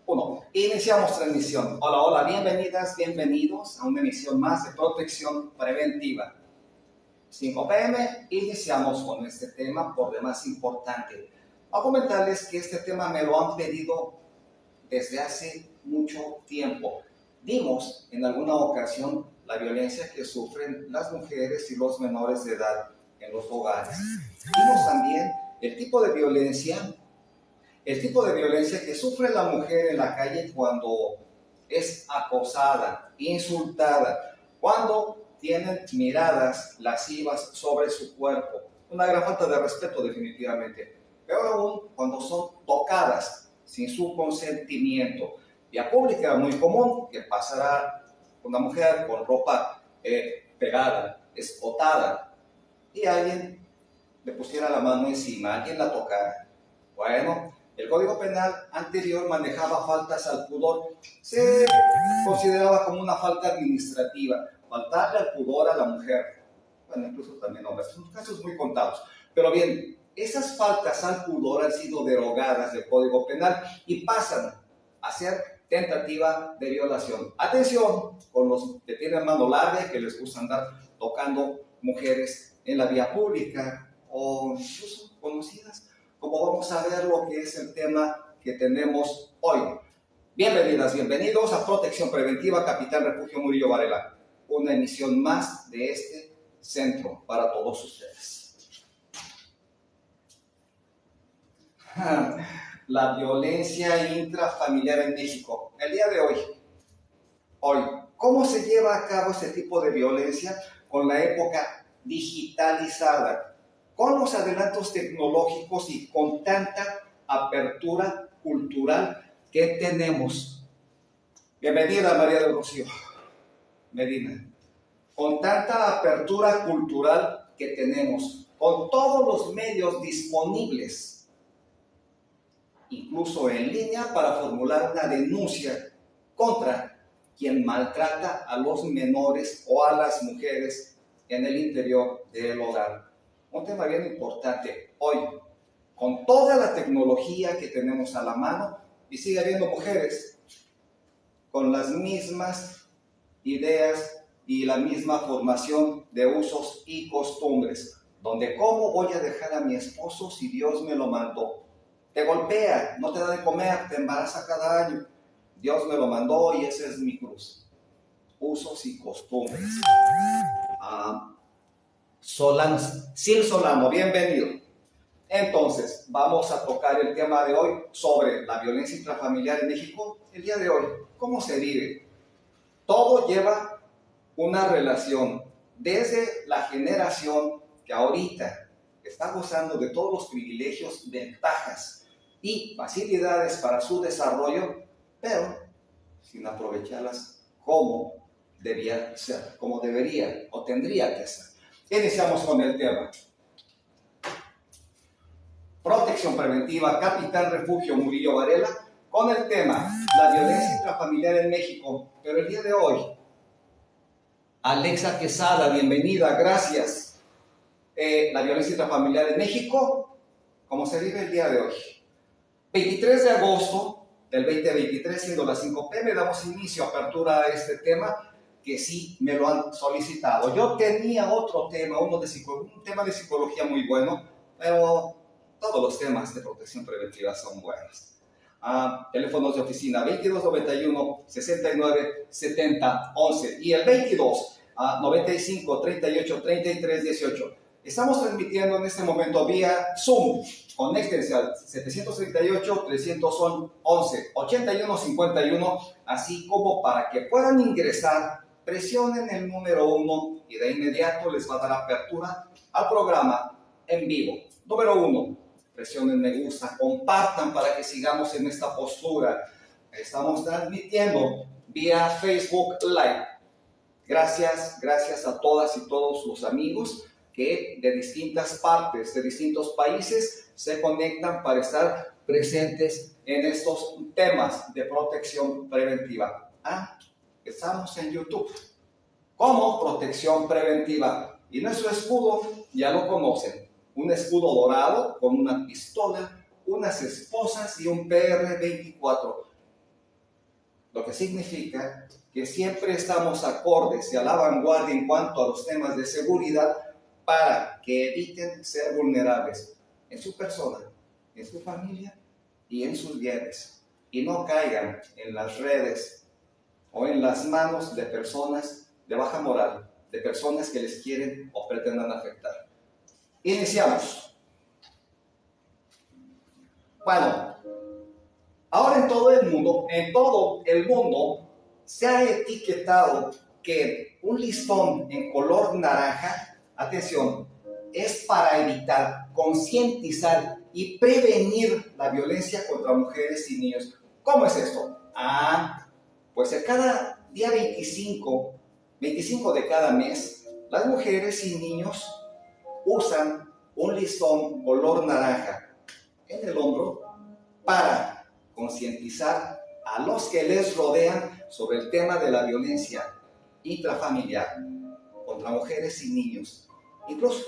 Uno, iniciamos transmisión. Hola, hola, bienvenidas, bienvenidos a una emisión más de protección preventiva. 5 p.m. iniciamos con este tema por demás importante. A comentarles que este tema me lo han pedido desde hace mucho tiempo. Vimos en alguna ocasión la violencia que sufren las mujeres y los menores de edad en los hogares. Vimos también el tipo de violencia que sufre la mujer en la calle cuando es acosada, insultada, cuando tienen miradas lascivas sobre su cuerpo. Una gran falta de respeto definitivamente. Peor aún cuando son tocadas sin su consentimiento. Vía pública era muy común que pasara una mujer con ropa pegada, escotada, y alguien le pusiera la mano encima, alguien la tocara. Bueno, el Código Penal anterior manejaba faltas al pudor. Se consideraba como una falta administrativa, faltarle al pudor a la mujer. Bueno, incluso también hombres, son casos muy contados. Pero bien, esas faltas al pudor han sido derogadas del Código Penal y pasan a ser tentativa de violación. Atención con los que tienen mano larga y que les gusta andar tocando mujeres en la vía pública o incluso conocidas, como vamos a ver lo que es el tema que tenemos hoy. Bienvenidas, bienvenidos a Protección Preventiva, Capitán Refugio Murillo Varela, una emisión más de este centro para todos ustedes. La violencia intrafamiliar en México. El día de hoy, ¿cómo se lleva a cabo este tipo de violencia con la época digitalizada? Con los adelantos tecnológicos y con tanta apertura cultural que tenemos. Bienvenida, María del Rocío Medina. Con tanta apertura cultural que tenemos, con todos los medios disponibles, incluso en línea, para formular una denuncia contra quien maltrata a los menores o a las mujeres en el interior del hogar. Un tema bien importante hoy, con toda la tecnología que tenemos a la mano, y sigue habiendo mujeres con las mismas ideas y la misma formación de usos y costumbres, donde ¿cómo voy a dejar a mi esposo si Dios me lo mandó? Te golpea, no te da de comer, te embaraza cada año. Dios me lo mandó y esa es mi cruz. Usos y costumbres. Sil Solano, bienvenido. Entonces, vamos a tocar el tema de hoy sobre la violencia intrafamiliar en México. El día de hoy, ¿cómo se vive? Todo lleva una relación desde la generación que ahorita está gozando de todos los privilegios, ventajas y facilidades para su desarrollo, pero sin aprovecharlas como debía ser, como debería o tendría que ser. Iniciamos con el tema. Protección preventiva, Capitán Refugio Murillo Varela, con el tema la violencia intrafamiliar en México. Pero el día de hoy, Alexa Quesada, bienvenida, gracias. La violencia intrafamiliar en México, ¿cómo se vive el día de hoy? 23 de agosto del 2023, siendo las 5 p.m., damos inicio, apertura a este tema, que sí me lo han solicitado. Yo tenía otro tema, un tema de psicología muy bueno, pero todos los temas de protección preventiva son buenos. Teléfonos de oficina 2291 69 70 11 y el 22 95 38 33 18. Estamos transmitiendo en este momento vía Zoom. Conéctense al 738-311-8151, así como para que puedan ingresar, presionen el número 1 y de inmediato les va a dar apertura al programa en vivo. Número 1, presionen me gusta, compartan para que sigamos en esta postura. Estamos transmitiendo vía Facebook Live. Gracias a todas y todos los amigos que de distintas partes, de distintos países, se conectan para estar presentes en estos temas de protección preventiva. Estamos en YouTube como Protección Preventiva. Y nuestro escudo ya lo conocen. Un escudo dorado con una pistola, unas esposas y un PR-24. lo que significa que siempre estamos acordes y a la vanguardia en cuanto a los temas de seguridad para que eviten ser vulnerables en su persona, en su familia y en sus bienes, y no caigan en las redes o en las manos de personas de baja moral, de personas que les quieren o pretendan afectar. Iniciamos. Bueno, ahora en todo el mundo se ha etiquetado que un listón en color naranja, atención, es para evitar, concientizar y prevenir la violencia contra mujeres y niños. ¿Cómo es esto? Pues cada día 25 de cada mes, las mujeres y niños usan un listón color naranja en el hombro para concientizar a los que les rodean sobre el tema de la violencia intrafamiliar contra mujeres y niños. Incluso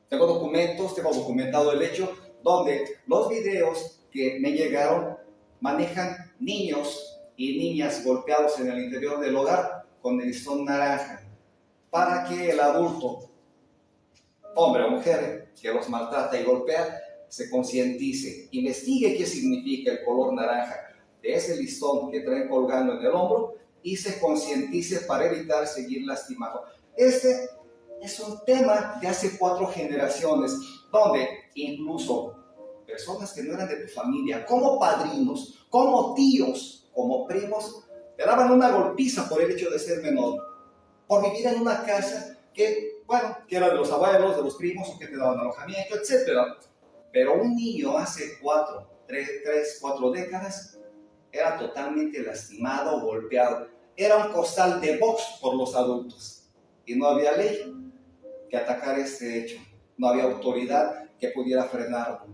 tengo documentado el hecho donde los videos que me llegaron manejan niños y niñas golpeados en el interior del hogar con el listón naranja para que el adulto, hombre o mujer, que los maltrata y golpea, se concientice, investigue qué significa el color naranja de ese listón que traen colgando en el hombro y se concientice para evitar seguir lastimando. Este es un tema de hace 4 generaciones, donde incluso personas que no eran de tu familia, como padrinos, como tíos, como primos, te daban una golpiza por el hecho de ser menor, por vivir en una casa que era de los abuelos, de los primos, o que te daban alojamiento, etc. Pero un niño hace 4 décadas era totalmente lastimado, golpeado. Era un costal de box por los adultos. Y no había ley que atacara este hecho. No había autoridad que pudiera frenarlo.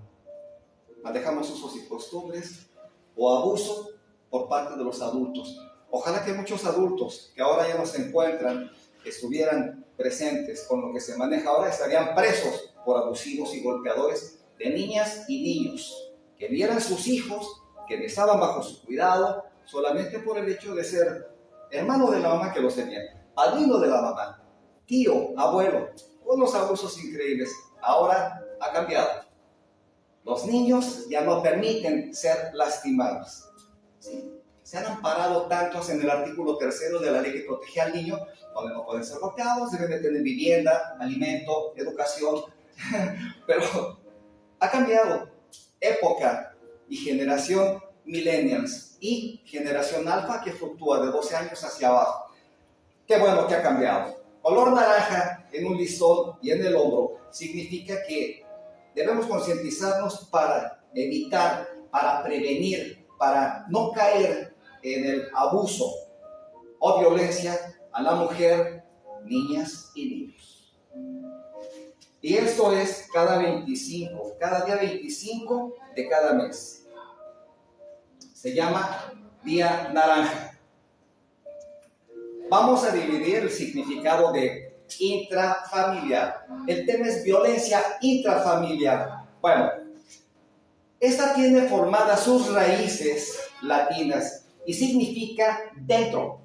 Manejamos usos y costumbres o abuso por parte de los adultos. Ojalá que muchos adultos que ahora ya no se encuentran, que estuvieran presentes con lo que se maneja ahora, estarían presos por abusivos y golpeadores de niñas y niños, que vieran sus hijos, que estaban bajo su cuidado, solamente por el hecho de ser hermano de la mamá que los tenía, padrino de la mamá, tío, abuelo, unos abusos increíbles. Ahora ha cambiado. Los niños ya no permiten ser lastimados. ¿Sí? Se han amparado tantos en el artículo 3 de la ley que protege al niño, donde no pueden ser golpeados, deben de tener vivienda, alimento, educación, pero ha cambiado época y generación millennials y generación alfa que fluctúa de 12 años hacia abajo. Qué bueno que ha cambiado. Color naranja en un listón y en el hombro significa que debemos concientizarnos para evitar, para prevenir, para no caer en el abuso o violencia a la mujer, niñas y niños. Y esto es cada día 25 de cada mes. Se llama Día Naranja. Vamos a dividir el significado de intrafamiliar. El tema es violencia intrafamiliar. Bueno, esta tiene formadas sus raíces latinas y significa dentro,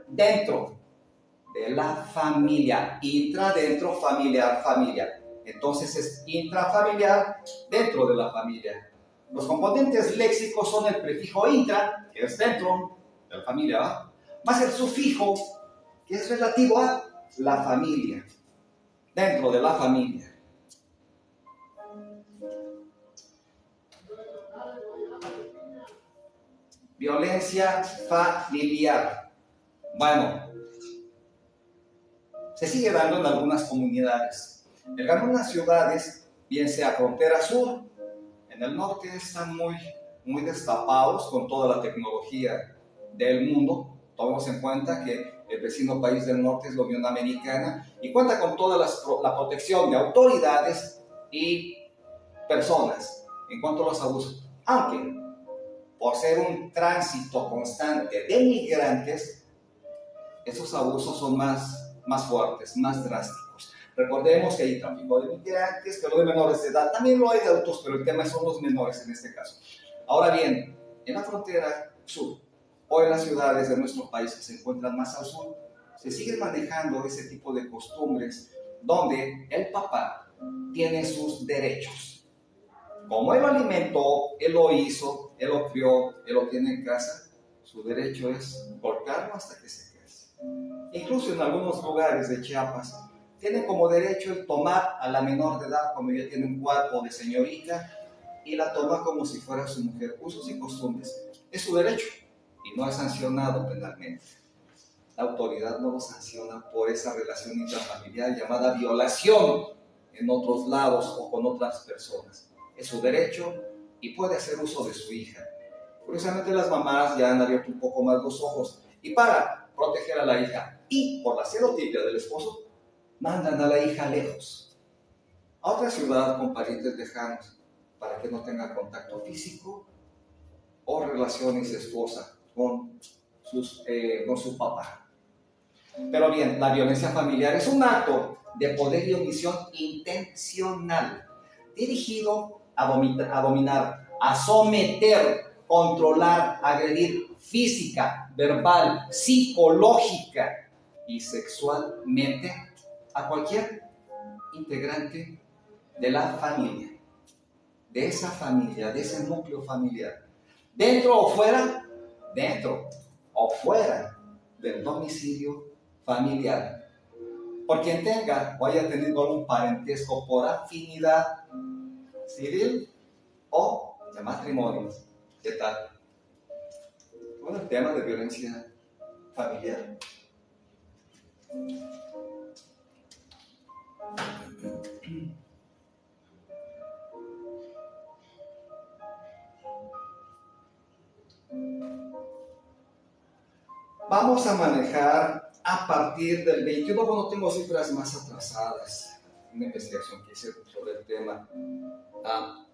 dentro de la familia, dentro, familiar, familia. Entonces es intrafamiliar dentro de la familia. Los componentes léxicos son el prefijo intra, que es dentro de la familia, ¿va? Más el sufijo, que es relativo a la familia, dentro de la familia. Violencia familiar. Bueno, se sigue dando en algunas comunidades. En algunas ciudades, bien sea frontera sur, en el norte están muy destapados con toda la tecnología del mundo. Tomemos en cuenta que el vecino país del norte es la Unión Americana y cuenta con toda la protección de autoridades y personas en cuanto a los abusos. Aunque, por ser un tránsito constante de migrantes, esos abusos son más fuertes, más drásticos. Recordemos que hay tráfico de migrantes, pero de menores de edad. También lo hay de adultos, pero el tema son los menores en este caso. Ahora bien, en la frontera sur, o en las ciudades de nuestro país que se encuentran más al sur, se siguen manejando ese tipo de costumbres donde el papá tiene sus derechos. Como él lo alimentó, él lo hizo, él lo crió, él lo tiene en casa, su derecho es cortarlo hasta que se crece. Incluso en algunos lugares de Chiapas, tienen como derecho el tomar a la menor de edad, como ya tiene un cuerpo de señorita, y la toma como si fuera su mujer. Usos y costumbres. Es su derecho y no es sancionado penalmente. La autoridad no lo sanciona por esa relación intrafamiliar llamada violación en otros lados o con otras personas. Es su derecho y puede hacer uso de su hija. Curiosamente las mamás ya han abierto un poco más los ojos y para proteger a la hija y por la celotipia del esposo, mandan a la hija lejos, a otra ciudad con parientes lejanos, para que no tenga contacto físico o relación incestuosa con su papá. Pero bien, la violencia familiar es un acto de poder y omisión intencional, dirigido a dominar, a someter, controlar, agredir física, verbal, psicológica y sexualmente a cualquier integrante de la familia, de esa familia, de ese núcleo familiar, dentro o fuera del domicilio familiar, por quien tenga o haya tenido algún parentesco por afinidad civil o de matrimonio. ¿Qué tal? Bueno, el tema de violencia familiar. Vamos a manejar a partir del 21, bueno, tengo cifras más atrasadas, una investigación que hice sobre el tema.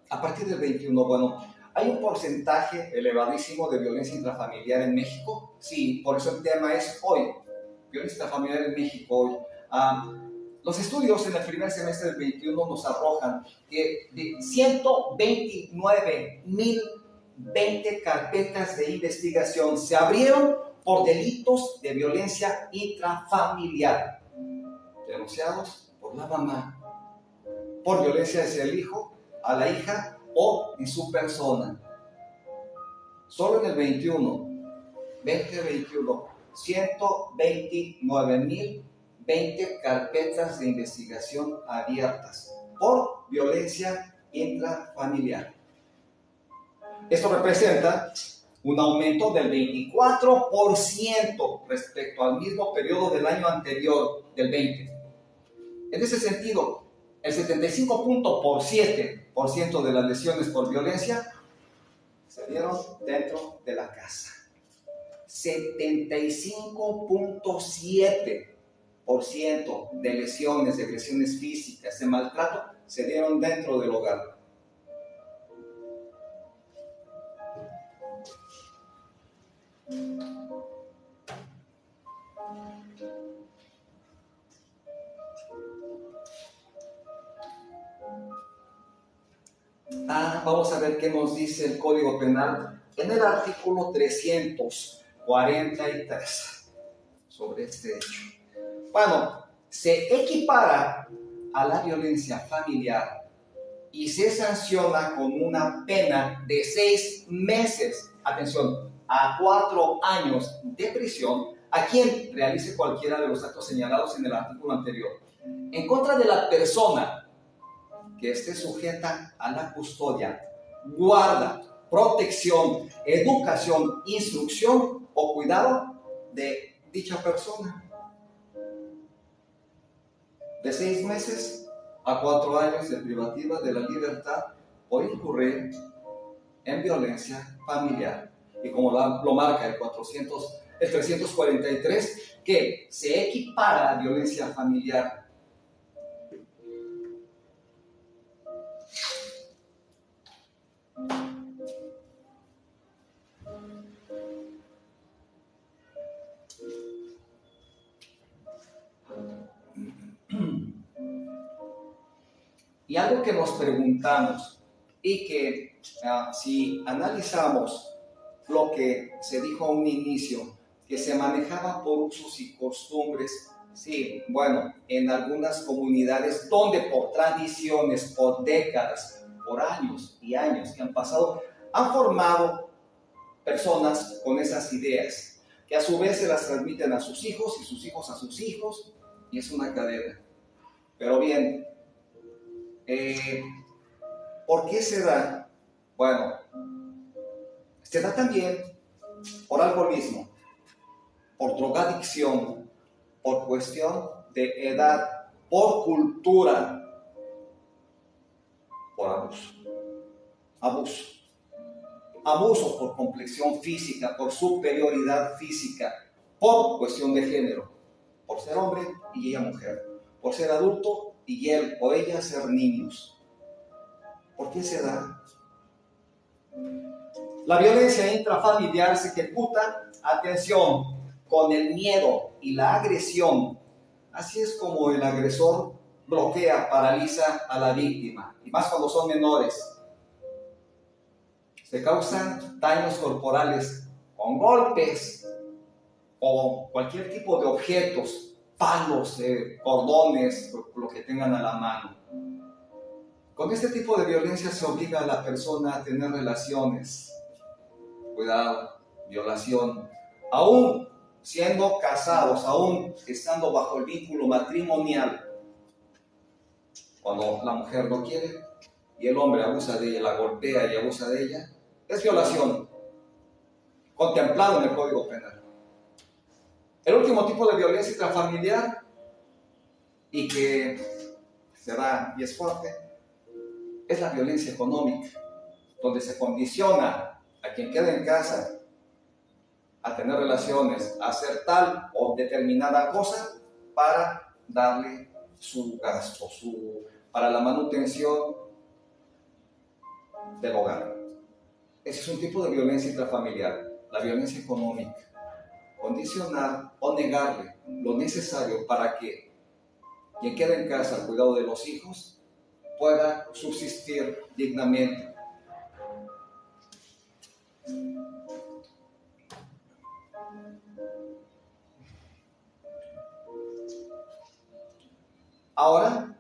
A partir del 21, bueno, hay un porcentaje elevadísimo de violencia intrafamiliar en México. Sí, por eso el tema es hoy, violencia intrafamiliar en México hoy. Los estudios en el primer semestre del 21 nos arrojan que de 129.020 carpetas de investigación se abrieron por delitos de violencia intrafamiliar, denunciados por la mamá, por violencia hacia el hijo, a la hija o en su persona. Solo en el 2021, 129.020 carpetas de investigación abiertas por violencia intrafamiliar. Esto representa un aumento del 24% respecto al mismo periodo del año anterior, del 20. En ese sentido, el 75.7% de las lesiones por violencia se dieron dentro de la casa. 75.7% de lesiones, de agresiones físicas, de maltrato, se dieron dentro del hogar. Vamos a ver qué nos dice el Código Penal en el artículo 343 sobre este hecho. Bueno, se equipara a la violencia familiar y se sanciona con una pena de 6 meses, atención, a 4 años de prisión a quien realice cualquiera de los actos señalados en el artículo anterior, en contra de la persona que esté sujeta a la custodia, guarda, protección, educación, instrucción o cuidado de dicha persona. De 6 meses a 4 años de privativa de la libertad por incurrir en violencia familiar. Y como lo marca el 343, que se equipara a violencia familiar. Y algo que nos preguntamos y que si analizamos lo que se dijo a un inicio, que se manejaba por usos y costumbres. Sí, bueno, en algunas comunidades donde por tradiciones, por décadas, por años y años que han pasado, han formado personas con esas ideas, que a su vez se las transmiten a sus hijos y sus hijos a sus hijos, y es una cadena. Pero bien, ¿por qué se da? Bueno, se da también por alcoholismo, por drogadicción, por cuestión de edad, por cultura, por abuso. Abuso por complexión física, por superioridad física, por cuestión de género, por ser hombre y ella mujer, por ser adulto y él o ella ser niños. ¿Por qué se da? La violencia intrafamiliar se ejecuta, atención, con el miedo y la agresión. Así es como el agresor bloquea, paraliza a la víctima, y más cuando son menores. Se causan daños corporales con golpes o cualquier tipo de objetos, palos, cordones, lo que tengan a la mano. Con este tipo de violencia se obliga a la persona a tener relaciones. Cuidado, violación. Aún siendo casados, aún estando bajo el vínculo matrimonial, cuando la mujer no quiere y el hombre abusa de ella, la golpea y abusa de ella, es violación, contemplado en el Código Penal. El último tipo de violencia intrafamiliar, y que se da y es fuerte, es la violencia económica, donde se condiciona a quien queda en casa a tener relaciones, a hacer tal o determinada cosa para darle su gasto, para la manutención del hogar. Ese es un tipo de violencia intrafamiliar, la violencia económica. Condicionar o negarle lo necesario para que quien queda en casa al cuidado de los hijos pueda subsistir dignamente. Ahora,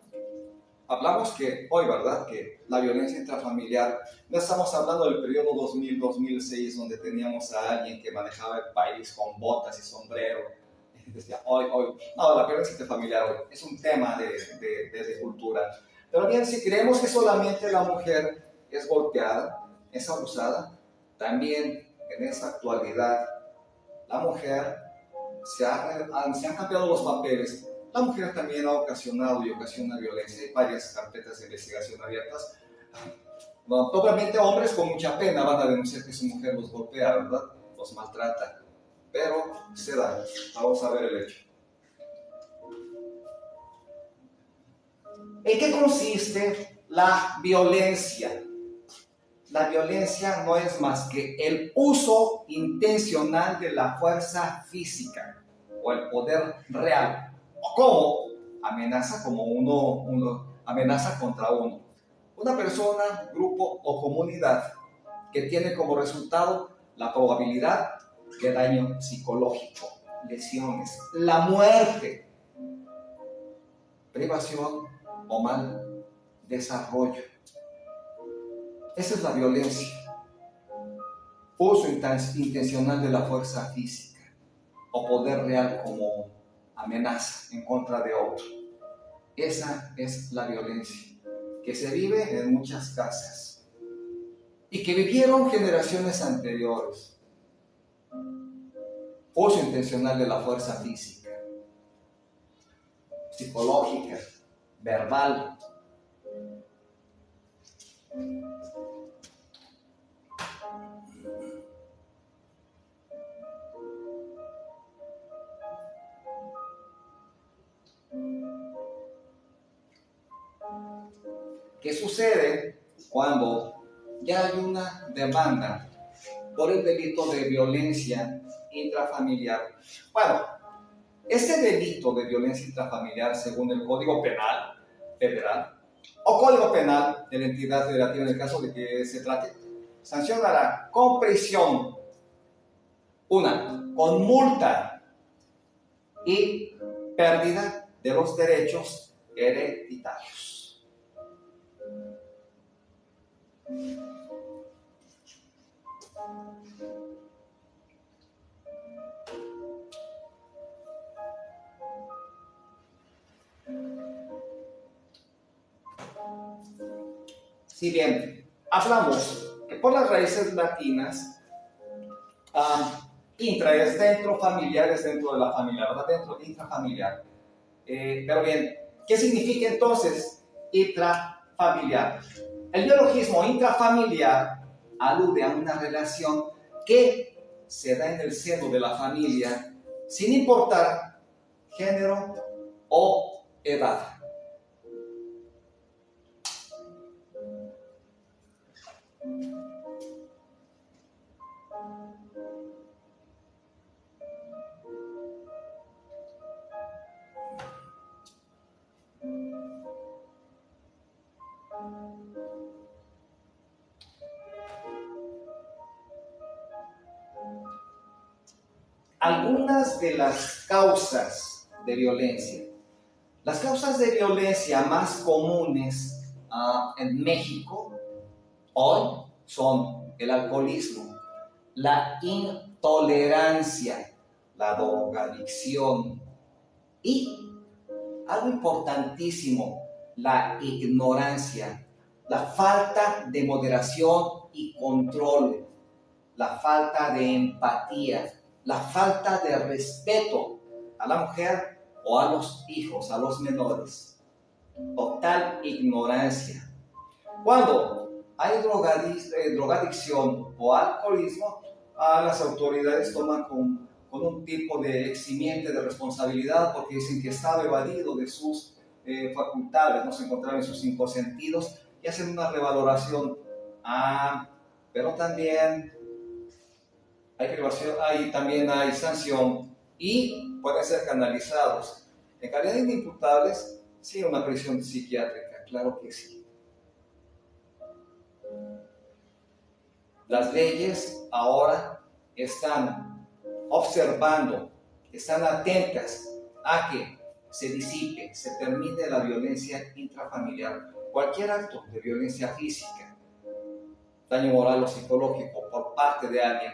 hablamos que hoy, ¿verdad?, que la violencia intrafamiliar, no estamos hablando del periodo 2000-2006, donde teníamos a alguien que manejaba el país con botas y sombrero. Decía, hoy, no, la violencia intrafamiliar hoy es un tema de cultura. Pero bien, si creemos que solamente la mujer es golpeada, es abusada, también en esta actualidad la mujer se han cambiado los papeles. La mujer también ha ocasionado y ocasiona violencia. Hay varias carpetas de investigación abiertas. Bueno, probablemente hombres con mucha pena van a denunciar que su mujer los golpea, ¿verdad? Los maltrata. Pero se da. Vamos a ver el hecho. ¿En qué consiste la violencia? La violencia no es más que el uso intencional de la fuerza física o el poder real, o como amenaza, amenaza contra uno. Una persona, grupo o comunidad que tiene como resultado la probabilidad de daño psicológico, lesiones, la muerte, privación o mal desarrollo. Esa es la violencia. Uso intencional de la fuerza física o poder real como amenaza en contra de otro. Esa es la violencia que se vive en muchas casas y que vivieron generaciones anteriores. Uso intencional de la fuerza física, psicológica, verbal. ¿Qué sucede cuando ya hay una demanda por el delito de violencia intrafamiliar? Bueno, este delito de violencia intrafamiliar, según el Código Penal Federal o Código Penal de la entidad federativa, en el caso de que se trate, sancionará con prisión Una, con multa y pérdida de los derechos hereditarios. Si bien hablamos que por las raíces latinas, intra es dentro, familiar es dentro de la familia, ¿verdad? Dentro, intrafamiliar. Pero bien, ¿qué significa entonces intrafamiliar? El biologismo intrafamiliar alude a una relación que se da en el seno de la familia sin importar género o edad. Algunas de las causas de violencia. Las causas de violencia más comunes en México hoy son el alcoholismo, la intolerancia, la drogadicción y, algo importantísimo, la ignorancia, la falta de moderación y control, la falta de empatía, la falta de respeto a la mujer o a los hijos, a los menores. Total ignorancia. Cuando hay drogadicción o alcoholismo, las autoridades toman con un tipo de eximiente de responsabilidad porque dicen que estaba evadido de sus facultades, no se encontraba en sus 5 sentidos y hacen una revaloración. Pero también también hay sanción y pueden ser canalizados. En calidad de inimputables, sí, una prisión psiquiátrica, claro que sí. Las leyes ahora están observando, están atentas a que se disipe, se termine la violencia intrafamiliar. Cualquier acto de violencia física, daño moral o psicológico por parte de alguien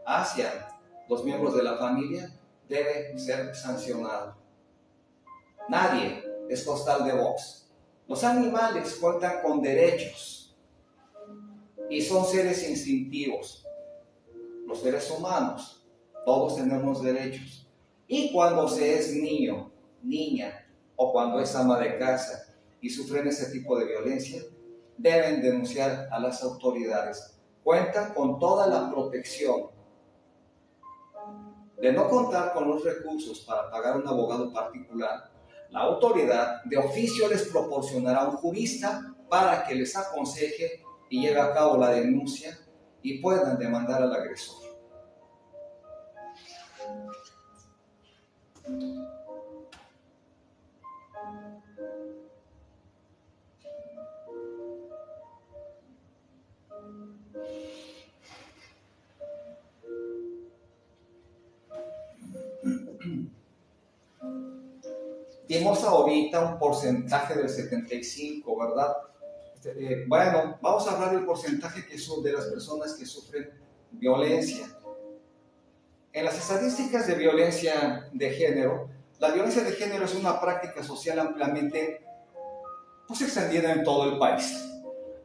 hacia los miembros de la familia debe ser sancionado. Nadie es costal de box. Los animales cuentan con derechos y son seres instintivos. Los seres humanos, todos tenemos derechos. Y cuando se es niño, niña o cuando es ama de casa y sufren ese tipo de violencia, deben denunciar a las autoridades. Cuentan con toda la protección. De no contar con los recursos para pagar un abogado particular, la autoridad de oficio les proporcionará un jurista para que les aconseje y lleve a cabo la denuncia y puedan demandar al agresor. Dimos ahorita un porcentaje del 75, ¿verdad? Bueno, vamos a hablar del porcentaje que son de las personas que sufren violencia. En las estadísticas de violencia de género, la violencia de género es una práctica social ampliamente extendida en todo el país.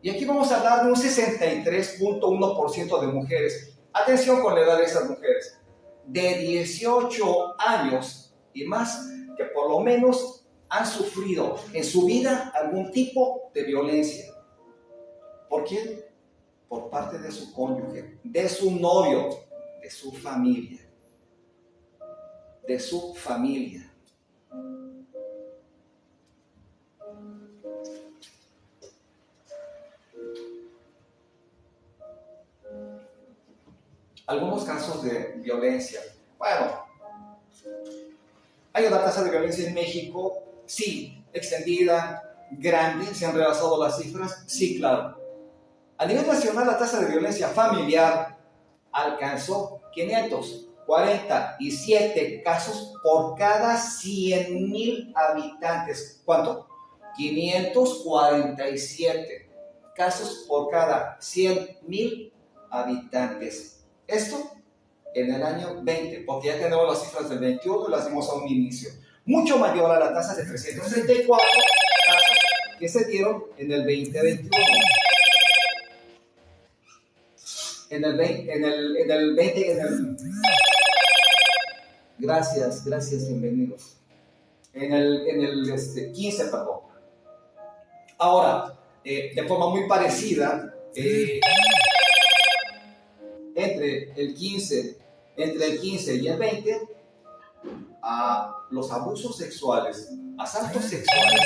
Y aquí vamos a hablar de un 63.1% de mujeres. Atención con la edad de esas mujeres. De 18 años y más, que por lo menos han sufrido en su vida algún tipo de violencia. ¿Por quién? Por parte de su cónyuge, de su novio, de su familia. De su familia. Algunos casos de violencia. Bueno, hay una tasa de violencia en México, sí, extendida, grande, se han rebasado las cifras, sí, claro. A nivel nacional, la tasa de violencia familiar alcanzó 547 casos por cada 100,000 habitantes. ¿Cuánto? 547 casos por cada 100,000 habitantes. Esto en el año 20, porque ya tenemos las cifras del 21 y las dimos a un inicio. Mucho mayor a la tasa de 334 casos que se dieron en el 2021. Gracias, bienvenidos. En el 15, perdón. Ahora, de forma muy parecida, entre el 15 y el 20, los abusos sexuales, asaltos sexuales,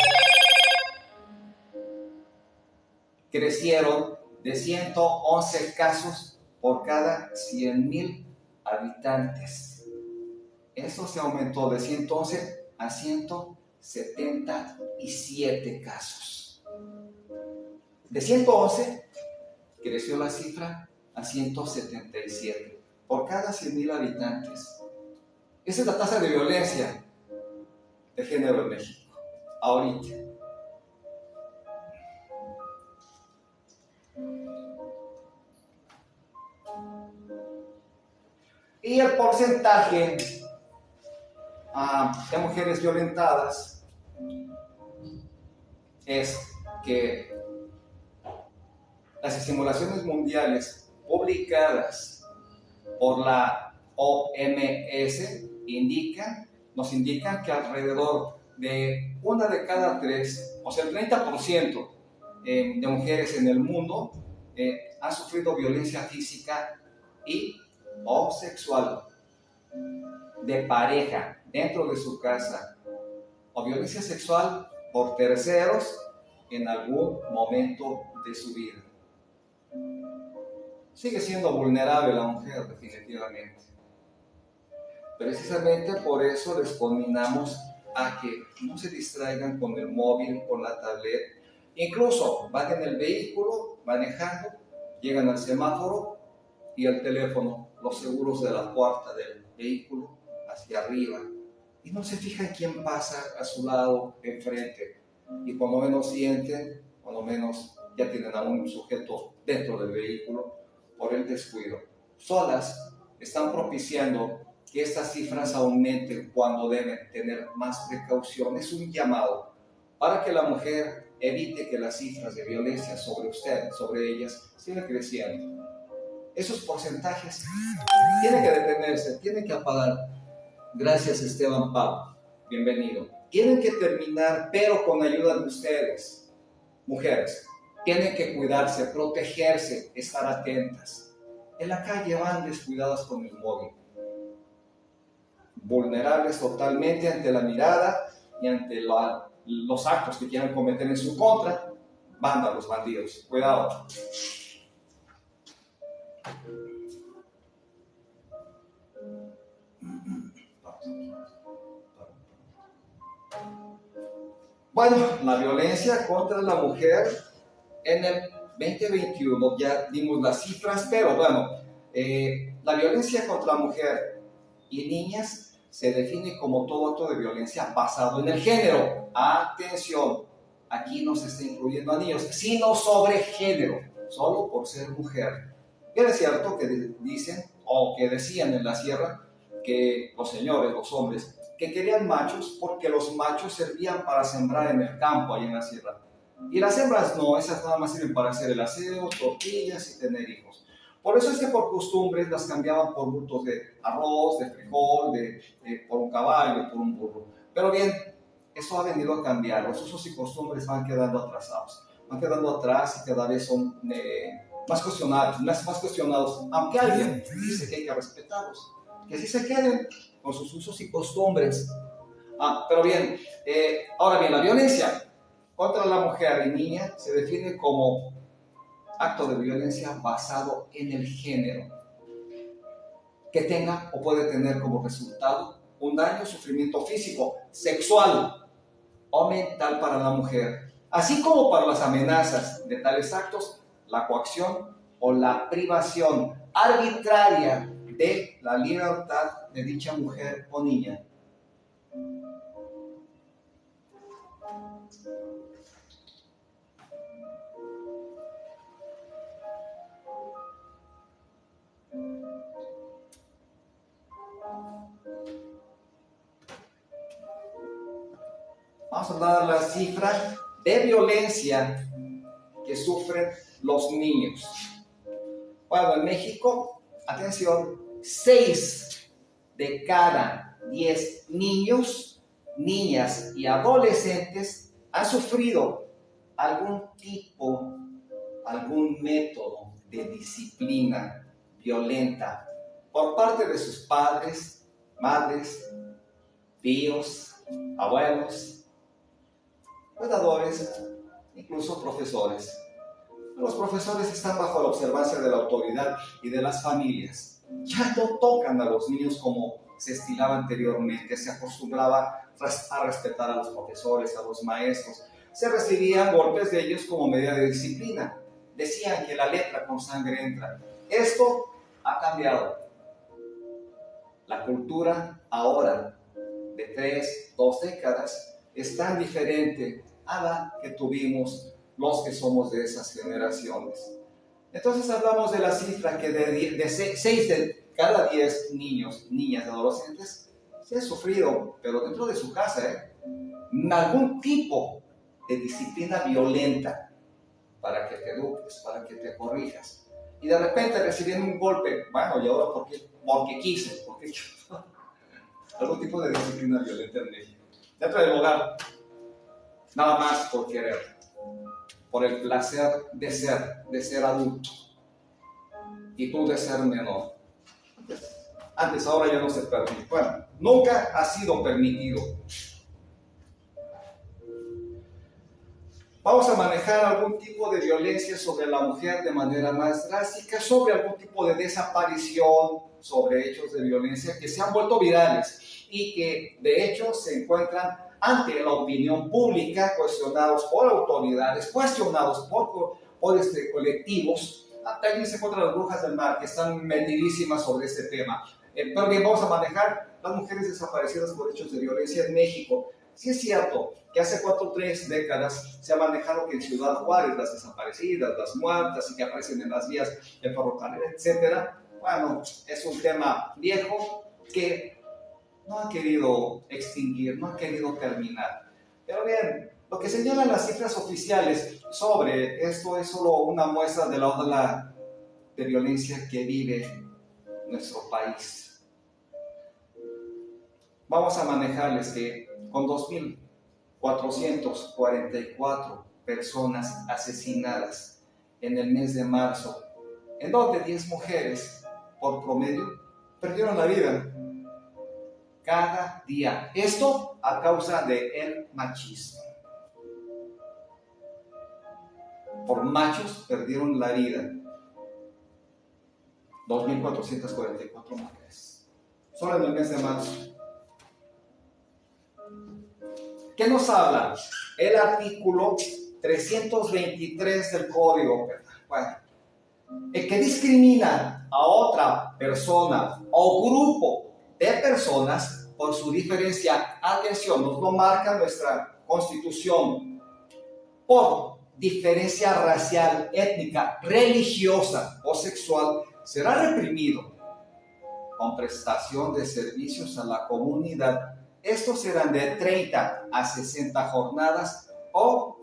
crecieron de 111 casos por cada 100,000 habitantes. Eso se aumentó de 111 a 177 casos. De 111 creció la cifra a 177 por cada 100,000 habitantes. Esa es la tasa de violencia de género en México, ahorita. Y el porcentaje de mujeres violentadas es que las simulaciones mundiales publicadas por la OMS nos indican que alrededor de 1 de cada 3, o sea, el 30% de mujeres en el mundo han sufrido violencia física y o sexual de pareja dentro de su casa, o violencia sexual por terceros en algún momento de su vida. Sigue siendo vulnerable la mujer, definitivamente. Precisamente por eso les conminamos a que no se distraigan con el móvil, con la tablet. Incluso van en el vehículo manejando, llegan al semáforo y el teléfono, los seguros de la puerta del vehículo hacia arriba, y no se fijan quién pasa a su lado, enfrente, y cuando menos sienten, cuando menos ya tienen a un sujeto dentro del vehículo por el descuido. Solas están propiciando que estas cifras aumenten cuando deben tener más precaución. Es un llamado para que la mujer evite que las cifras de violencia sobre usted, sobre ellas, sigan creciendo. Esos porcentajes tienen que detenerse, tienen que apagar. Gracias, Esteban Pau, bienvenido. Tienen que terminar, pero con ayuda de ustedes, mujeres. Tienen que cuidarse, protegerse, estar atentas. En la calle van descuidadas con el móvil, vulnerables totalmente ante la mirada y ante los actos que quieran cometer en su contra. Vándalos, bandidos, cuidado. Bueno, la violencia contra la mujer en el 2021, ya dimos las cifras, pero bueno, la violencia contra la mujer y niñas se define como todo acto de violencia basado en el género. Atención, aquí no se está incluyendo a niños, sino sobre género, solo por ser mujer. Bien es cierto que dicen, o que decían en la sierra, que los señores, los hombres, que querían machos porque los machos servían para sembrar en el campo, ahí en la sierra. Y las hembras no, esas nada más sirven para hacer el aseo, tortillas y tener hijos. Por eso es que por costumbres las cambiaban por bultos de arroz, de frijol, por un caballo, por un burro. Pero bien, eso ha venido a cambiar, los usos y costumbres van quedando atrasados. Van quedando atrás y cada vez son más cuestionados, aunque alguien dice que hay que respetarlos, que así se queden con sus usos y costumbres. Pero bien, ahora bien, la violencia contra la mujer y niña se define como acto de violencia basado en el género, que tenga o puede tener como resultado un daño o sufrimiento físico, sexual o mental para la mujer, así como para las amenazas de tales actos, la coacción o la privación arbitraria de la libertad de dicha mujer o niña. Vamos a dar la cifra de violencia que sufren los niños. Bueno, en México, atención, 6 de cada 10 niños, niñas y adolescentes han sufrido algún tipo, algún método de disciplina violenta por parte de sus padres, madres, tíos, abuelos, cuidadores, incluso profesores. Los profesores están bajo la observancia de la autoridad y de las familias. Ya no tocan a los niños como se estilaba anteriormente. Se acostumbraba a respetar a los profesores, a los maestros. Se recibían golpes de ellos como medida de disciplina. Decían que la letra con sangre entra. Esto ha cambiado. La cultura ahora, de 3, 2 décadas, es tan diferente a la que tuvimos los que somos de esas generaciones. Entonces hablamos de la cifra que de 6 de cada 10 niños, niñas y adolescentes se ha sufrido, pero dentro de su casa, algún tipo de disciplina violenta para que te eduques, para que te corrijas. Y de repente recibiendo un golpe, bueno, ¿y ahora por qué? Porque quise, porque yo. Algún tipo de disciplina violenta en México. Dentro del hogar, nada más por querer, por el placer de ser adulto y tú de ser menor. Antes, ahora ya no se permite. Bueno, nunca ha sido permitido. Vamos a manejar algún tipo de violencia sobre la mujer de manera más drástica, sobre algún tipo de desaparición, sobre hechos de violencia que se han vuelto virales y que de hecho se encuentran ante la opinión pública, cuestionados por autoridades, cuestionados por colectivos. También se encuentran las brujas del mar que están metidísimas sobre este tema. Pero bien, vamos a manejar las mujeres desaparecidas por hechos de violencia en México. Sí es cierto que hace 4 o 3 décadas se ha manejado que en Ciudad Juárez las desaparecidas, las muertas y que aparecen en las vías del ferrocarril, etc. Bueno, es un tema viejo que no han querido extinguir, no han querido terminar. Pero bien, lo que señalan las cifras oficiales sobre esto es solo una muestra de la ola de violencia que vive nuestro país. Vamos a manejarles que con 2.444 personas asesinadas en el mes de marzo, en donde 10 mujeres por promedio perdieron la vida cada día. Esto a causa del machismo. Por machos perdieron la vida 2.444 mujeres. Solo en el mes de marzo. ¿Qué nos habla? El artículo 323 del Código Penal. Bueno, el que discrimina a otra persona o grupo de personas por su diferencia, atención, nos lo marca nuestra Constitución, por diferencia racial, étnica, religiosa o sexual, será reprimido con prestación de servicios a la comunidad. Estos serán de 30 a 60 jornadas o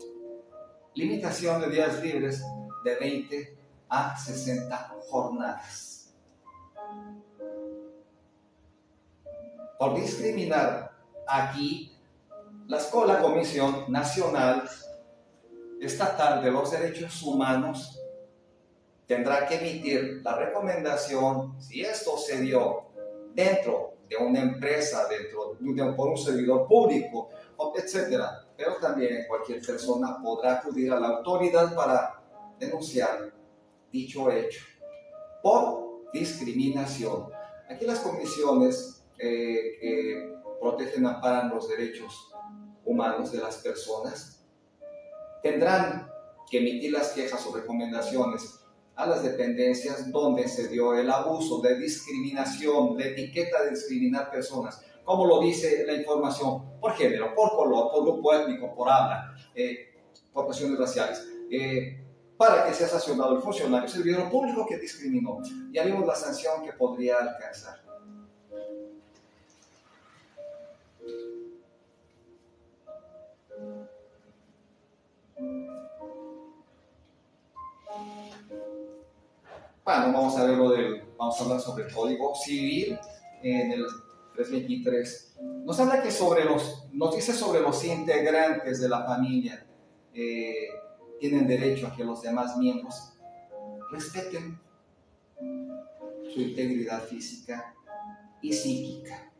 limitación de días libres de 20 a 60 jornadas. Por discriminar aquí, la Comisión Nacional Estatal de los Derechos Humanos tendrá que emitir la recomendación, si esto se dio dentro de una empresa, por un servidor público, etc. Pero también cualquier persona podrá acudir a la autoridad para denunciar dicho hecho por discriminación. Aquí las comisiones que protegen, amparan los derechos humanos de las personas tendrán que emitir las quejas o recomendaciones a las dependencias donde se dio el abuso de discriminación, de etiqueta de discriminar personas, como lo dice la información, por género, por color, por grupo étnico, por habla, por cuestiones raciales, para que sea sancionado el funcionario, servidor público que discriminó. Ya vimos la sanción que podría alcanzar. Bueno, vamos a hablar sobre el Código Civil en el 323. Nos habla que nos dice sobre los integrantes de la familia tienen derecho a que los demás miembros respeten su integridad física y psíquica,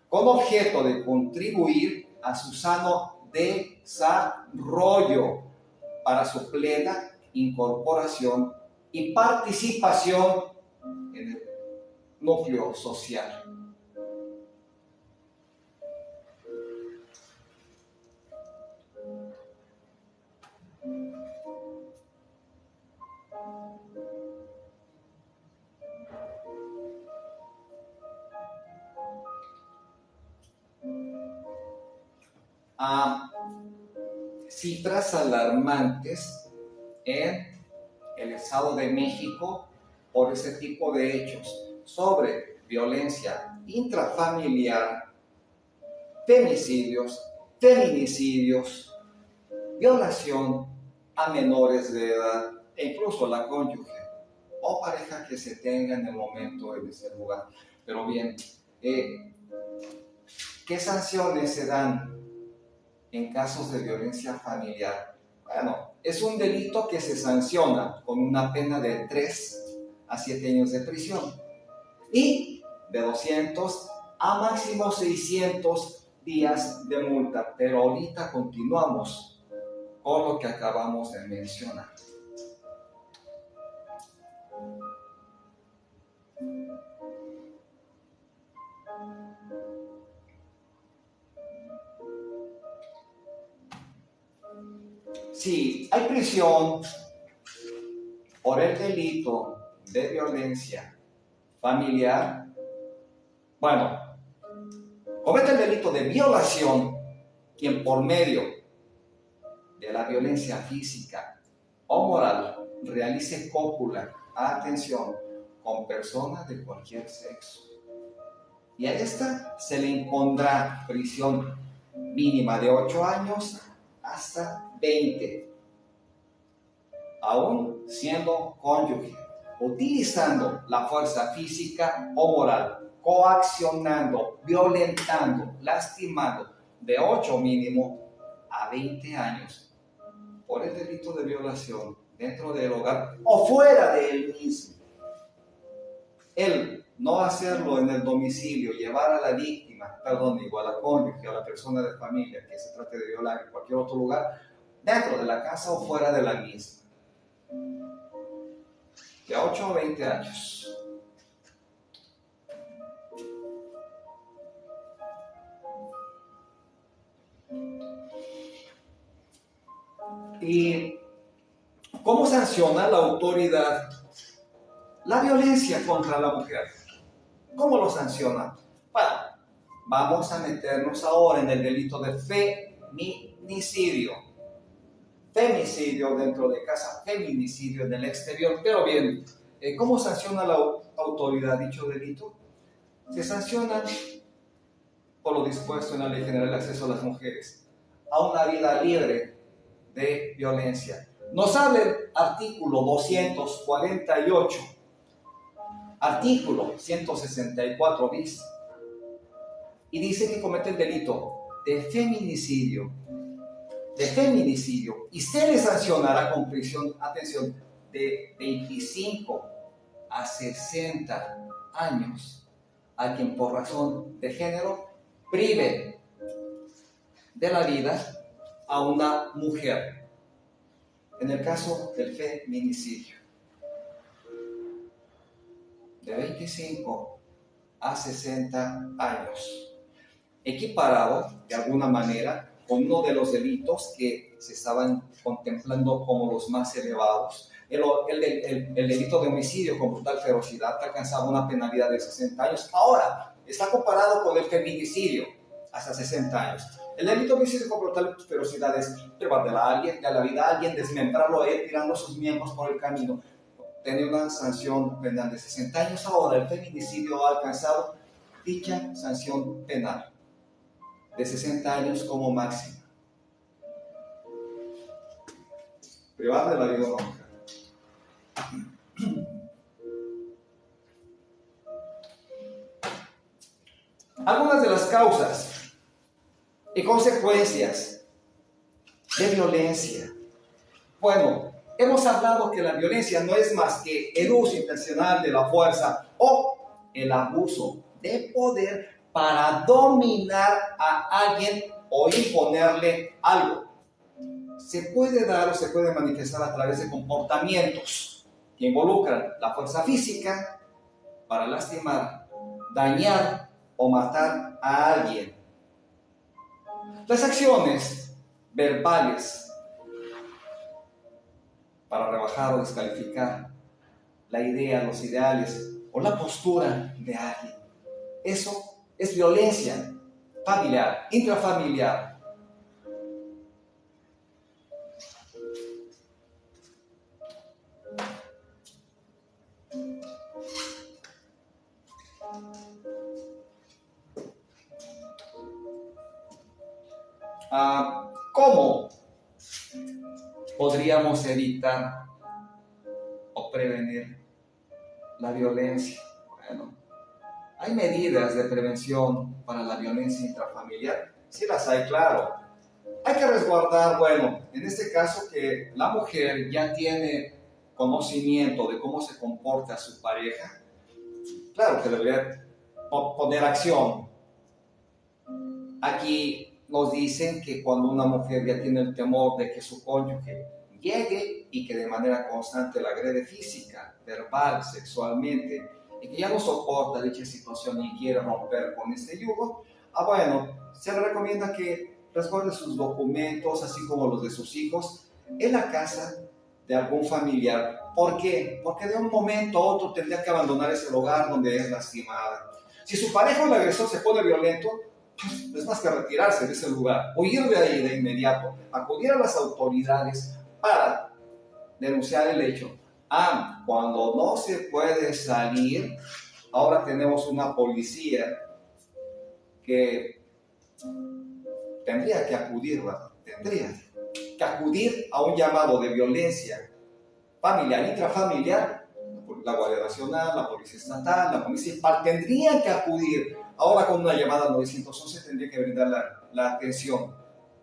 con objeto de contribuir a su sano desarrollo para su plena incorporación y participación en el núcleo social. Cifras alarmantes en el Estado de México por ese tipo de hechos sobre violencia intrafamiliar, femicidios, feminicidios, violación a menores de edad e incluso la cónyuge o pareja que se tenga en el momento en ese lugar. Pero bien, ¿qué sanciones se dan en casos de violencia familiar? Bueno, es un delito que se sanciona con una pena de 3 a 7 años de prisión y de 200 a máximo 600 días de multa. Pero ahorita continuamos con lo que acabamos de mencionar. Si hay prisión por el delito de violencia familiar, bueno, comete el delito de violación quien por medio de la violencia física o moral realice cópula, atención, con personas de cualquier sexo. Y a esta se le impondrá prisión mínima de 8 años hasta 20, aún siendo cónyuge, utilizando la fuerza física o moral, coaccionando, violentando, lastimando, de 8 mínimo a 20 años, por el delito de violación dentro del hogar o fuera de él mismo. El no hacerlo en el domicilio, llevar a la víctima, igual a la cónyuge, a la persona de familia que se trate de violar en cualquier otro lugar, dentro de la casa o fuera de la misma. De 8 a 20 años. ¿Y cómo sanciona la autoridad la violencia contra la mujer? ¿Cómo lo sanciona? Bueno, vamos a meternos ahora en el delito de feminicidio. Femicidio dentro de casa, feminicidio en el exterior. Pero bien, ¿cómo sanciona la autoridad dicho delito? Se sanciona por lo dispuesto en la Ley General de Acceso a las Mujeres a una vida libre de violencia. Nos habla el artículo 248, artículo 164 bis, y dice que comete el delito de feminicidio, y se le sancionará con prisión, atención, de 25 a 60 años a quien por razón de género prive de la vida a una mujer, en el caso del feminicidio, de 25 a 60 años, equiparado de alguna manera con uno de los delitos que se estaban contemplando como los más elevados, el delito de homicidio con brutal ferocidad que alcanzaba una penalidad de 60 años. Ahora, está comparado con el feminicidio, hasta 60 años. El delito de homicidio con brutal ferocidad es privar de la vida a alguien, desmembrarlo a él, tirando sus miembros por el camino. Tiene una sanción penal de 60 años. Ahora, el feminicidio ha alcanzado dicha sanción penal de 60 años como máxima. Privar de la vida a una mujer. Algunas de las causas y consecuencias de violencia. Bueno, hemos hablado que la violencia no es más que el uso intencional de la fuerza o el abuso de poder para dominar a alguien o imponerle algo. Se puede dar o se puede manifestar a través de comportamientos que involucran la fuerza física para lastimar, dañar o matar a alguien. Las acciones verbales para rebajar o descalificar la idea, los ideales o la postura de alguien. Eso es violencia familiar, intrafamiliar. ¿Cómo podríamos evitar o prevenir la violencia? Bueno, hay medidas de prevención para la violencia intrafamiliar. Sí las hay, claro. Hay que resguardar, bueno, en este caso que la mujer ya tiene conocimiento de cómo se comporta su pareja. Claro que debería poner acción. Aquí nos dicen que cuando una mujer ya tiene el temor de que su cónyuge llegue y que de manera constante la agrede física, verbal, sexualmente, y que ya no soporta dicha situación y quiere romper con este yugo, bueno, se le recomienda que resguarde sus documentos, así como los de sus hijos, en la casa de algún familiar. ¿Por qué? Porque de un momento a otro tendría que abandonar ese hogar donde es lastimada. Si su pareja o el agresor se pone violento, es más que retirarse de ese lugar, huir de ahí de inmediato, acudir a las autoridades para denunciar el hecho. Cuando no se puede salir, ahora tenemos una policía que tendría que acudir a un llamado de violencia familiar, intrafamiliar. La Guardia Nacional, la Policía Estatal, la Municipal tendrían que acudir. Ahora con una llamada 911 tendría que brindar la atención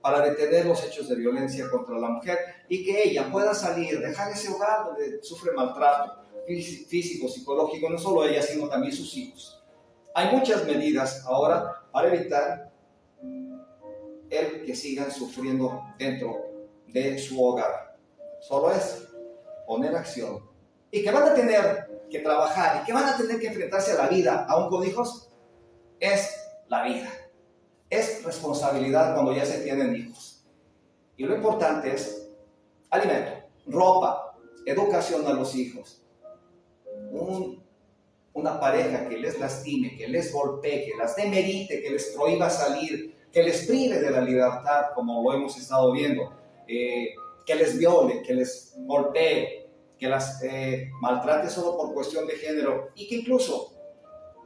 para detener los hechos de violencia contra la mujer y que ella pueda salir, dejar ese hogar donde sufre maltrato físico, psicológico, no solo ella, sino también sus hijos. Hay muchas medidas ahora para evitar el que sigan sufriendo dentro de su hogar. Solo es poner acción. Y que van a tener que trabajar y que van a tener que enfrentarse a la vida, aún con hijos, es la vida. Es responsabilidad cuando ya se tienen hijos. Y lo importante es alimento, ropa, educación a los hijos. Una pareja que les lastime, que les golpee, que las demerite, que les prohíba salir, que les prive de la libertad, como lo hemos estado viendo, que les viole, que les golpee, que las maltrate solo por cuestión de género y que incluso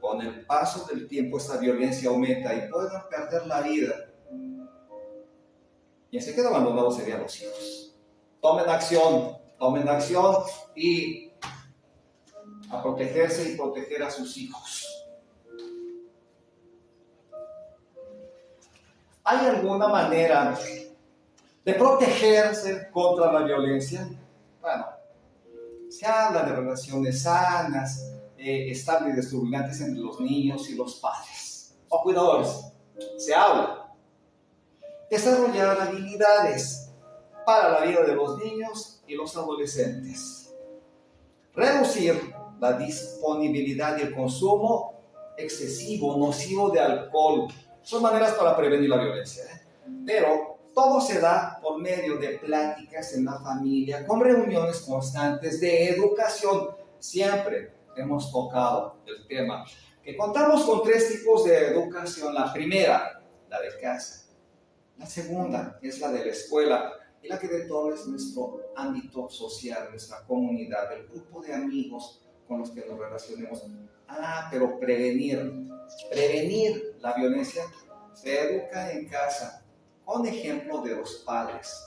con el paso del tiempo esta violencia aumenta y puedan perder la vida. Y se queda abandonado serían los hijos. Tomen acción y a protegerse y proteger a sus hijos. ¿Hay alguna manera de protegerse contra la violencia? Bueno, se habla de relaciones sanas, estables y destruyantes entre los niños y los padres o cuidadores. Se habla. Desarrollar habilidades para la vida de los niños y los adolescentes. Reducir la disponibilidad y el consumo excesivo, nocivo de alcohol. Son maneras para prevenir la violencia, Pero Todo se da por medio de pláticas en la familia, con reuniones constantes de educación. Siempre hemos tocado el tema que contamos con tres tipos de educación. La primera, la de casa. La segunda es la de la escuela. Y la que de todo es nuestro ámbito social, nuestra comunidad, el grupo de amigos con los que nos relacionemos. Pero prevenir la violencia se educa en casa, con ejemplo de los padres,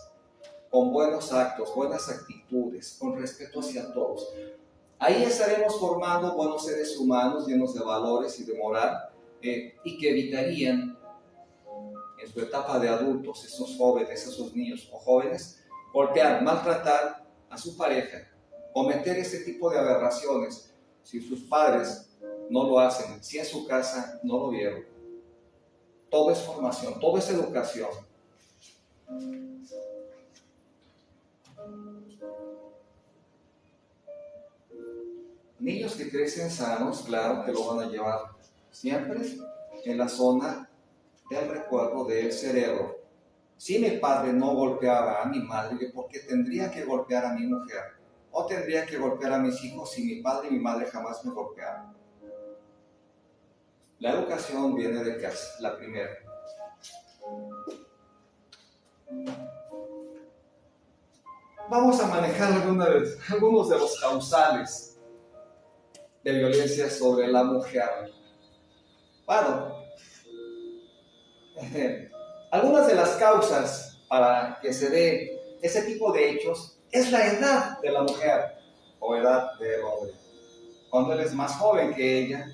con buenos actos, buenas actitudes, con respeto hacia todos. Ahí estaremos formando buenos seres humanos llenos de valores y de moral, y que evitarían en su etapa de adultos, esos jóvenes, esos niños o jóvenes, golpear, maltratar a su pareja, cometer este tipo de aberraciones, si sus padres no lo hacen, si en su casa no lo vieron. Todo es formación, todo es educación. Niños que crecen sanos, claro que lo van a llevar siempre en la zona del recuerdo del cerebro. Si mi padre no golpeaba a mi madre, ¿por qué tendría que golpear a mi mujer? ¿O tendría que golpear a mis hijos si mi padre y mi madre jamás me golpearon? La educación viene de casa, la primera. Vamos a manejar algunos de los causales de violencia sobre la mujer. Bueno, algunas de las causas para que se dé ese tipo de hechos es la edad de la mujer o edad del hombre. Cuando él es más joven que ella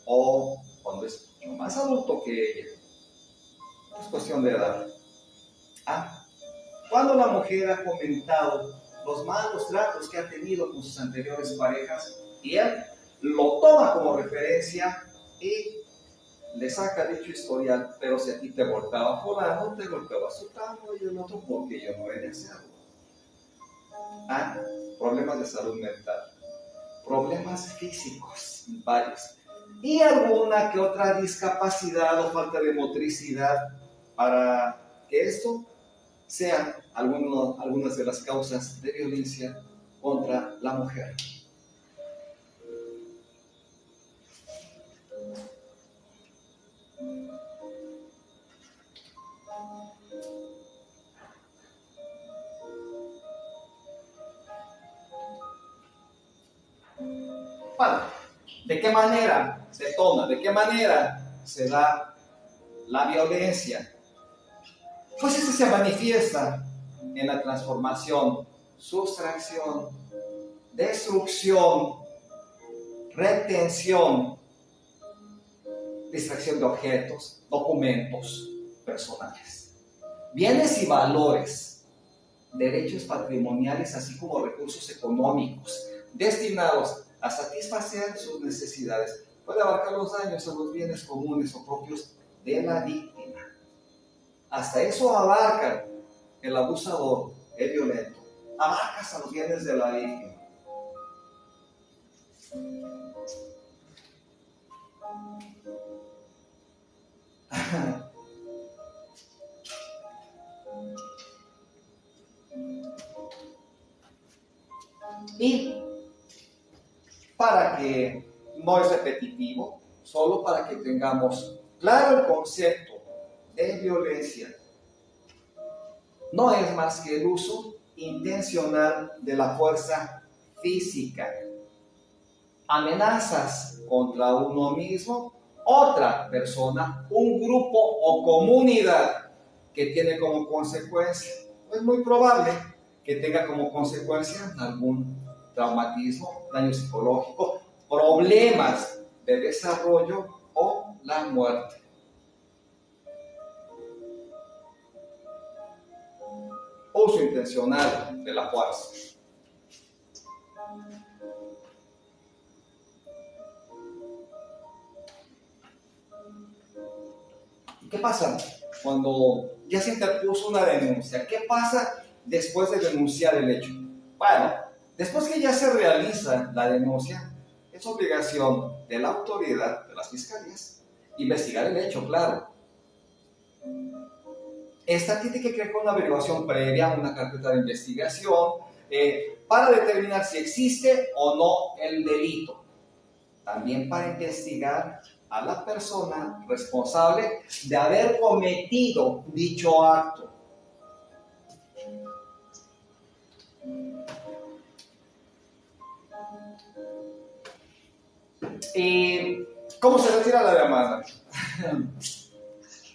o cuando es más adulto que ella. Es cuestión de edad. Cuando la mujer ha comentado los malos tratos que ha tenido con sus anteriores parejas y él lo toma como referencia y le saca dicho historial, pero si a ti te golpeaba fulano, te golpeaba sultano y el otro porque yo no he deseado. Problemas de salud mental, problemas físicos, varios, y alguna que otra discapacidad o falta de motricidad para que esto sean algunas de las causas de violencia contra la mujer. Bueno, ¿de qué manera se toma? ¿De qué manera se da la violencia? Pues eso se manifiesta en la transformación, sustracción, destrucción, retención, distracción de objetos, documentos personales, bienes y valores, derechos patrimoniales, así como recursos económicos destinados a satisfacer sus necesidades. Puede abarcar los daños a los bienes comunes o propios de la víctima. Hasta eso abarca el abusador, el violento. Abarca hasta los bienes de la víctima. Y para que no es repetitivo, solo para que tengamos claro el concepto de violencia, no es más que el uso intencional de la fuerza física, amenazas contra uno mismo, otra persona, un grupo o comunidad que tiene como consecuencia, es muy probable que tenga como consecuencia algún traumatismo, daño psicológico, problemas de desarrollo o la muerte. Uso intencional de la fuerza. ¿Y qué pasa cuando ya se interpuso una denuncia? ¿Qué pasa después de denunciar el hecho? Bueno, después que ya se realiza la denuncia, es obligación de la autoridad, de las fiscalías, investigar el hecho, claro. Esta tiene que crear con una averiguación previa, una carpeta de investigación, para determinar si existe o no el delito. También para investigar a la persona responsable de haber cometido dicho acto. ¿Y cómo se retira la demanda?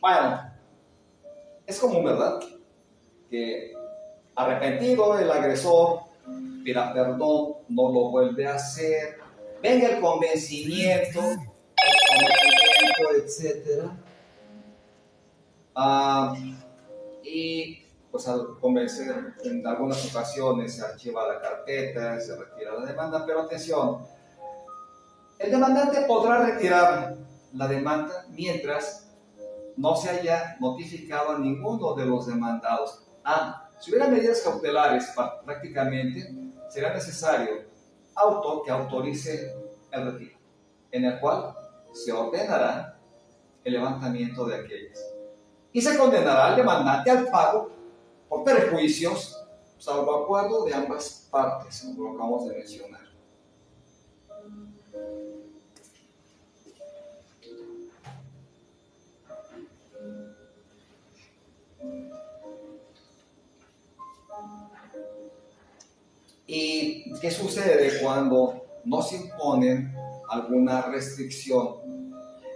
Bueno, es común, ¿verdad? Que arrepentido el agresor pida perdón, no lo vuelve a hacer, venga el convencimiento, el sometimiento, etc. Y pues al convencer, en algunas ocasiones se archiva la carpeta, se retira la demanda, pero atención, el demandante podrá retirar la demanda mientras no se haya notificado a ninguno de los demandados. Si hubiera medidas cautelares, prácticamente será necesario que autorice el retiro, en el cual se ordenará el levantamiento de aquellas. Y se condenará al demandante al pago por perjuicios, salvo acuerdo de ambas partes, como lo acabamos de mencionar. ¿Y qué sucede cuando no se impone alguna restricción?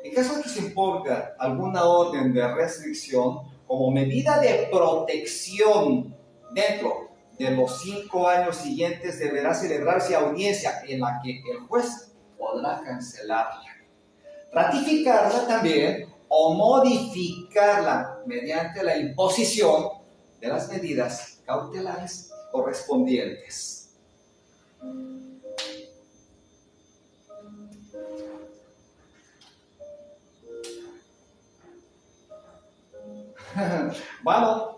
En caso de que se imponga alguna orden de restricción como medida de protección dentro de los 5 años siguientes, deberá celebrarse audiencia en la que el juez podrá cancelarla, ratificarla también o modificarla mediante la imposición de las medidas cautelares correspondientes. Bueno,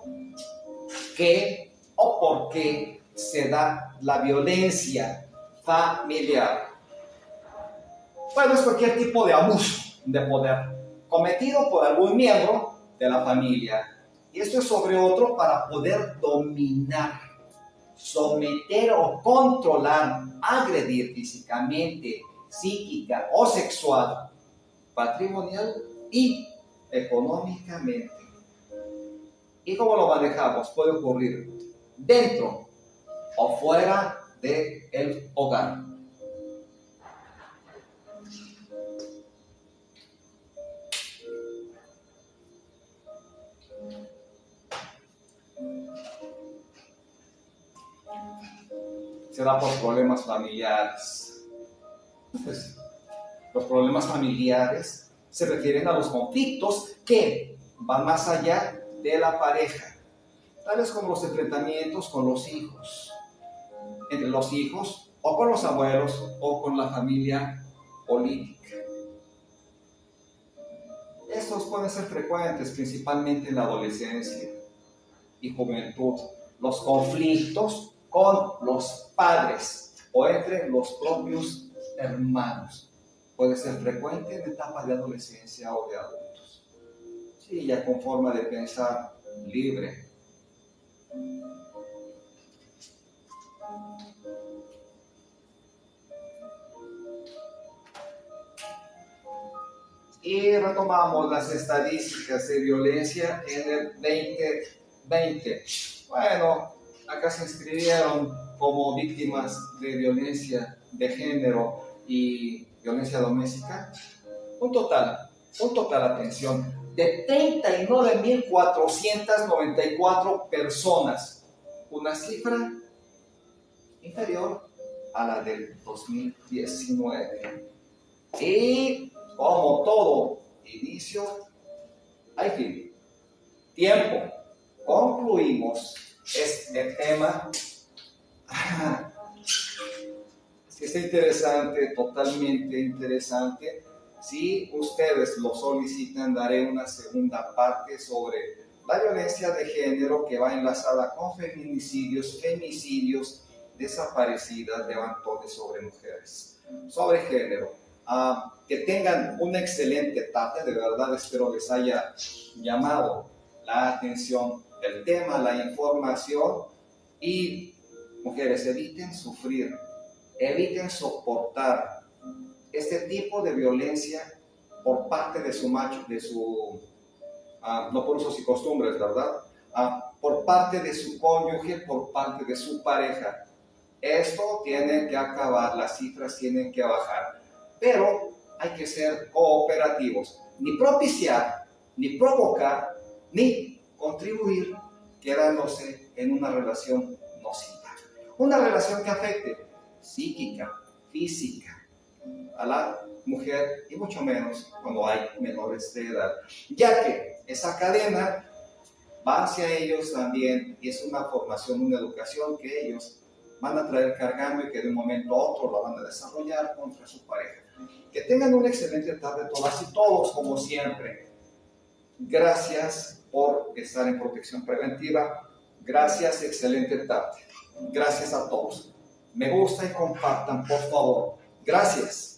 ¿qué o por qué se da la violencia familiar? Bueno, es cualquier tipo de abuso de poder cometido por algún miembro de la familia. Y esto es sobre otro para poder dominar, someter o controlar, agredir físicamente, psíquica o sexual, patrimonial y económicamente. ¿Y cómo lo manejamos? Puede ocurrir dentro o fuera del hogar. Se da por problemas familiares. Entonces, los problemas familiares se refieren a los conflictos que van más allá de la pareja, tales como los enfrentamientos con los hijos, entre los hijos o con los abuelos o con la familia política. Estos pueden ser frecuentes principalmente en la adolescencia y juventud. Los conflictos con los padres o entre los propios hermanos puede ser frecuente en etapas de adolescencia o de adultos. Sí, ya con forma de pensar libre. Y retomamos las estadísticas de violencia en el 2020. Bueno, acá se inscribieron como víctimas de violencia de género y violencia doméstica un total, atención, de 39.494 personas, una cifra inferior a la del 2019. Y como todo inicio, hay fin. Tiempo. Concluimos este tema. Es interesante, totalmente interesante. Si ustedes lo solicitan, daré una segunda parte sobre la violencia de género que va enlazada con feminicidios, femicidios, desaparecidas, levantones sobre mujeres, sobre género. Que tengan una excelente tarde, de verdad espero les haya llamado la atención, el tema, la información. Y mujeres, eviten sufrir, eviten soportar este tipo de violencia por parte de su macho, no por usos y costumbres, ¿verdad? Por parte de su cónyuge, por parte de su pareja. Esto tiene que acabar, las cifras tienen que bajar, pero hay que ser cooperativos, ni propiciar, ni provocar, ni contribuir quedándose en una relación nociva. Una relación que afecte psíquica, física a la mujer y mucho menos cuando hay menores de edad, ya que esa cadena va hacia ellos también y es una formación, una educación que ellos van a traer cargando y que de un momento a otro la van a desarrollar contra su pareja. Que tengan una excelente tarde todas y todos, como siempre. Gracias por estar en protección preventiva. Gracias, excelente tarde. Gracias a todos. Me gusta y compartan, por favor. Gracias.